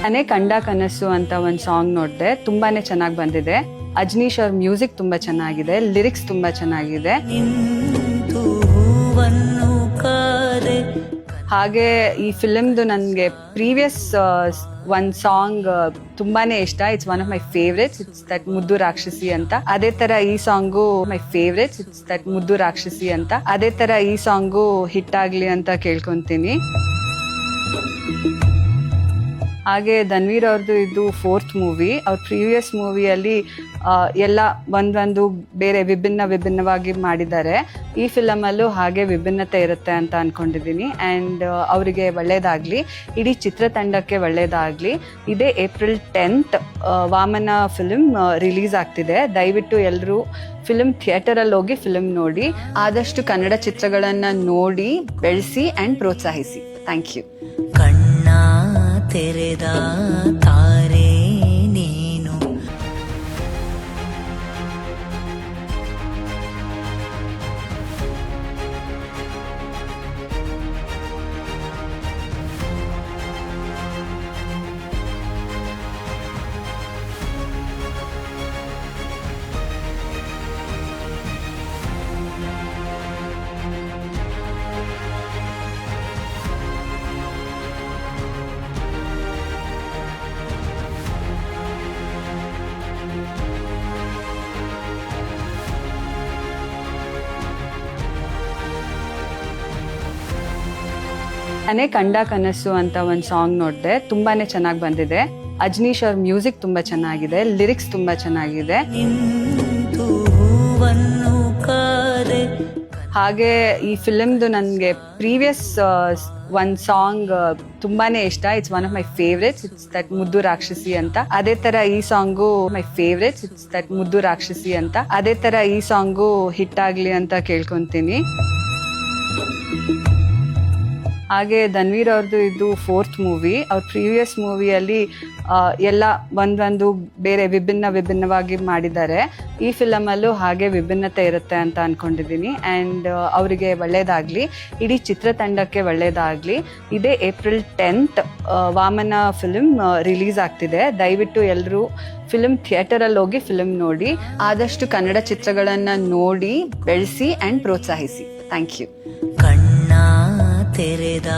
ನಾನೇ ಕಂಡ ಕನಸು ಅಂತ ಒಂದು ಸಾಂಗ್ ನೋಡಿದೆ, ತುಂಬಾನೇ ಚೆನ್ನಾಗಿ ಬಂದಿದೆ. ಅಜ್ನೀಶ್ ಅವ್ರ ಮ್ಯೂಸಿಕ್ ತುಂಬಾ ಚೆನ್ನಾಗಿದೆ, ಲಿರಿಕ್ಸ್ ತುಂಬಾ ಚೆನ್ನಾಗಿದೆ. ಹಾಗೆ ಈ ಫಿಲ್ಮ್ದು ನನಗೆ ಪ್ರೀವಿಯಸ್ ಒಂದು ಸಾಂಗ್ ತುಂಬಾನೇ ಇಷ್ಟ. It's one of my favourites. It's that ಮುದ್ದು ರಾಕ್ಷಸಿ ಅಂತ. ಅದೇ ತರ ಈ song my favourites. It's that ಮುದ್ದು ರಾಕ್ಷಸಿ ಅಂತ. ಅದೇ ತರ ಈ ಸಾಂಗು ಹಿಟ್ ಆಗ್ಲಿ ಅಂತ ಕೇಳ್ಕೊಂತೀನಿ. ಹಾಗೆ ಧನ್ವೀರ್ ಅವ್ರದ್ದು ಇದು 4th ಮೂವಿ. ಅವ್ರ ಪ್ರೀವಿಯಸ್ ಮೂವಿಯಲ್ಲಿ ಎಲ್ಲ ಒಂದೊಂದು ಬೇರೆ ವಿಭಿನ್ನವಾಗಿ ಮಾಡಿದ್ದಾರೆ. ಈ ಫಿಲಮಲ್ಲೂ ಹಾಗೆ ವಿಭಿನ್ನತೆ ಇರುತ್ತೆ ಅಂತ ಅನ್ಕೊಂಡಿದ್ದೀನಿ. ಆ್ಯಂಡ್ ಅವರಿಗೆ ಒಳ್ಳೇದಾಗಲಿ, ಇಡೀ ಚಿತ್ರತಂಡಕ್ಕೆ ಒಳ್ಳೇದಾಗಲಿ. ಇದೇ April 10th Vamana film release ಆಗ್ತಿದೆ. ದಯವಿಟ್ಟು ಎಲ್ಲರೂ ಫಿಲ್ಮ್ ಥಿಯೇಟರಲ್ಲಿ ಹೋಗಿ ಫಿಲ್ಮ್ ನೋಡಿ. ಆದಷ್ಟು ಕನ್ನಡ ಚಿತ್ರಗಳನ್ನು ನೋಡಿ ಬೆಳೆಸಿ ಆ್ಯಂಡ್ ಪ್ರೋತ್ಸಾಹಿಸಿ. Thank you. ತೆರೆದ ತಾರೆ ನೀನು. ನಾನೇ ಕಂಡ ಕನಸು ಅಂತ ಒಂದು ಸಾಂಗ್ ನೋಡಿದೆ, ತುಂಬಾನೇ ಚೆನ್ನಾಗಿ ಬಂದಿದೆ. ಅಜ್ನೀಶ್ ಅವ್ರ ಮ್ಯೂಸಿಕ್ ತುಂಬಾ ಚೆನ್ನಾಗಿದೆ, ಲಿರಿಕ್ಸ್ ತುಂಬಾ ಚೆನ್ನಾಗಿದೆ. ಹಾಗೆ ಈ ಫಿಲ್ಮ್ದು ನನಗೆ ಪ್ರೀವಿಯಸ್ ಒಂದು ಸಾಂಗ್ ತುಂಬಾನೇ ಇಷ್ಟ. It's one of my favourites. It's that ಮುದ್ದು ರಾಕ್ಷಸಿ ಅಂತ. ಅದೇ ತರ ಈ song my favourites. It's that ಮುದ್ದು ರಾಕ್ಷಸಿ ಅಂತ. ಅದೇ ತರ ಈ ಸಾಂಗು ಹಿಟ್ ಆಗ್ಲಿ ಅಂತ ಕೇಳ್ಕೊಂತೀನಿ. ಹಾಗೆ ಧನ್ವೀರ್ ಅವ್ರದ್ದು ಇದು 4th ಮೂವಿ. ಅವ್ರ ಪ್ರೀವಿಯಸ್ ಮೂವಿಯಲ್ಲಿ ಎಲ್ಲ ಒಂದೊಂದು ಬೇರೆ ವಿಭಿನ್ನವಾಗಿ ಮಾಡಿದ್ದಾರೆ. ಈ ಫಿಲಮಲ್ಲೂ ಹಾಗೆ ವಿಭಿನ್ನತೆ ಇರುತ್ತೆ ಅಂತ ಅನ್ಕೊಂಡಿದ್ದೀನಿ. ಆ್ಯಂಡ್ ಅವರಿಗೆ ಒಳ್ಳೇದಾಗಲಿ, ಇಡೀ ಚಿತ್ರತಂಡಕ್ಕೆ ಒಳ್ಳೇದಾಗಲಿ. ಇದೇ April 10th Vamana film release ಆಗ್ತಿದೆ. ದಯವಿಟ್ಟು ಎಲ್ಲರೂ ಫಿಲ್ಮ್ ಥಿಯೇಟರಲ್ಲಿ ಹೋಗಿ ಫಿಲ್ಮ್ ನೋಡಿ. ಆದಷ್ಟು ಕನ್ನಡ ಚಿತ್ರಗಳನ್ನು ನೋಡಿ ಬೆಳೆಸಿ ಆ್ಯಂಡ್ ಪ್ರೋತ್ಸಾಹಿಸಿ. Thank you. ತೆರೆದ